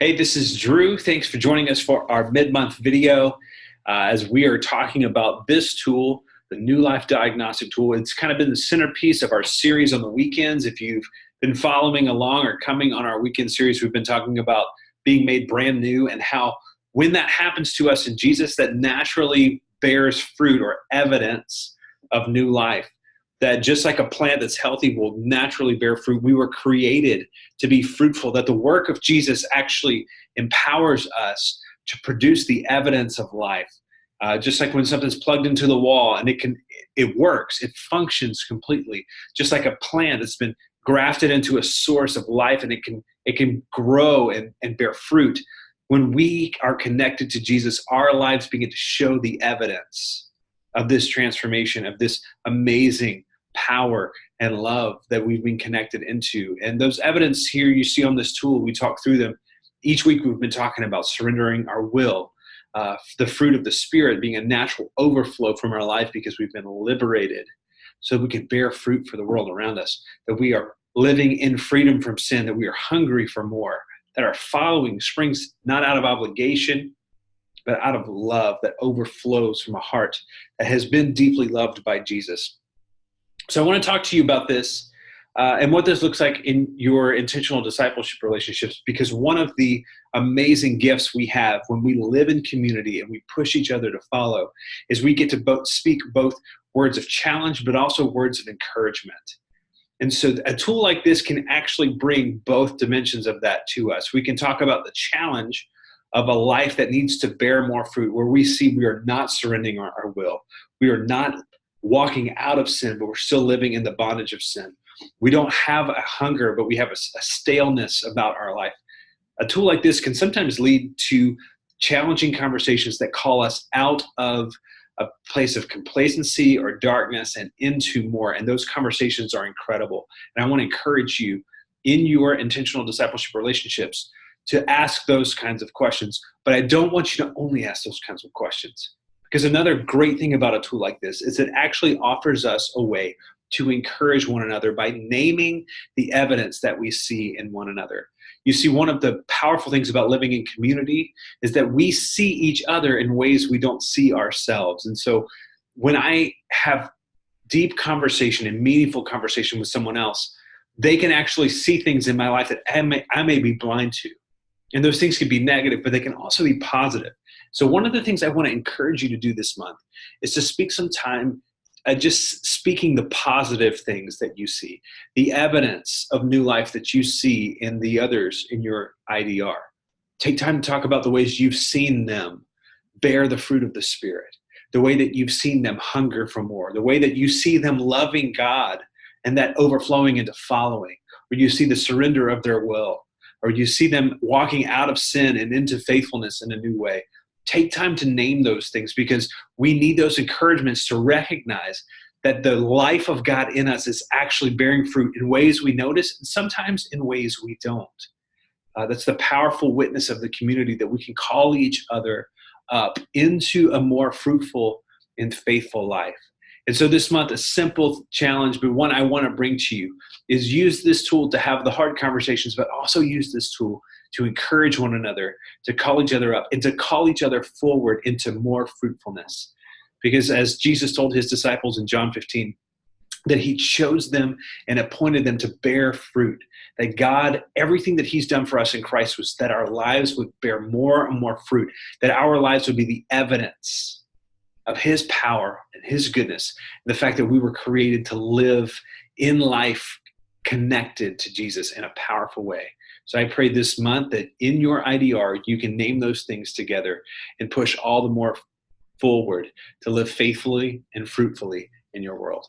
Hey, this is Drew. Thanks for joining us for our mid-month video as we are talking about this tool, the New Life Diagnostic Tool. It's kind of been the centerpiece of our series on the weekends. If you've been following along or coming on our weekend series, we've been talking about being made brand new and how when that happens to us in Jesus, that naturally bears fruit or evidence of new life. That just like a plant that's healthy will naturally bear fruit, we were created to be fruitful, that the work of Jesus actually empowers us to produce the evidence of life. Just like when something's plugged into the wall and it works, it functions completely. Just like a plant that's been grafted into a source of life and it can grow and bear fruit. When we are connected to Jesus, our lives begin to show the evidence of this transformation, of this amazing power and love that we've been connected into. And those evidence here you see on this tool, we talk through them. Each week we've been talking about surrendering our will, the fruit of the Spirit being a natural overflow from our life because we've been liberated so we can bear fruit for the world around us, that we are living in freedom from sin, that we are hungry for more, that our following springs not out of obligation, but out of love that overflows from a heart that has been deeply loved by Jesus. So I want to talk to you about this and what this looks like in your intentional discipleship relationships, because one of the amazing gifts we have when we live in community and we push each other to follow is we get to speak both words of challenge, but also words of encouragement. And so a tool like this can actually bring both dimensions of that to us. We can talk about the challenge of a life that needs to bear more fruit, where we see we are not surrendering our will. We are not walking out of sin, but we're still living in the bondage of sin. We don't have a hunger, but we have a staleness about our life. A tool like this can sometimes lead to challenging conversations that call us out of a place of complacency or darkness and into more. And those conversations are incredible. And I want to encourage you in your intentional discipleship relationships to ask those kinds of questions. But I don't want you to only ask those kinds of questions. Because another great thing about a tool like this is it actually offers us a way to encourage one another by naming the evidence that we see in one another. You see, one of the powerful things about living in community is that we see each other in ways we don't see ourselves. And so when I have deep conversation and meaningful conversation with someone else, they can actually see things in my life that I may be blind to. And those things can be negative, but they can also be positive. So one of the things I want to encourage you to do this month is to spend some time just speaking the positive things that you see, the evidence of new life that you see in the others in your IDR. Take time to talk about the ways you've seen them bear the fruit of the Spirit, the way that you've seen them hunger for more, the way that you see them loving God and that overflowing into following, where you see the surrender of their will, or you see them walking out of sin and into faithfulness in a new way. Take time to name those things, because we need those encouragements to recognize that the life of God in us is actually bearing fruit in ways we notice and sometimes in ways we don't. That's the powerful witness of the community, that we can call each other up into a more fruitful and faithful life. And so this month, a simple challenge, but one I want to bring to you, is use this tool to have the hard conversations, but also use this tool to encourage one another, to call each other up, and to call each other forward into more fruitfulness. Because as Jesus told his disciples in John 15, that he chose them and appointed them to bear fruit, that God, everything that he's done for us in Christ was that our lives would bear more and more fruit, that our lives would be the evidence of his power and his goodness, and the fact that we were created to live in life connected to Jesus in a powerful way. So I pray this month that in your IDR, you can name those things together and push all the more forward to live faithfully and fruitfully in your world.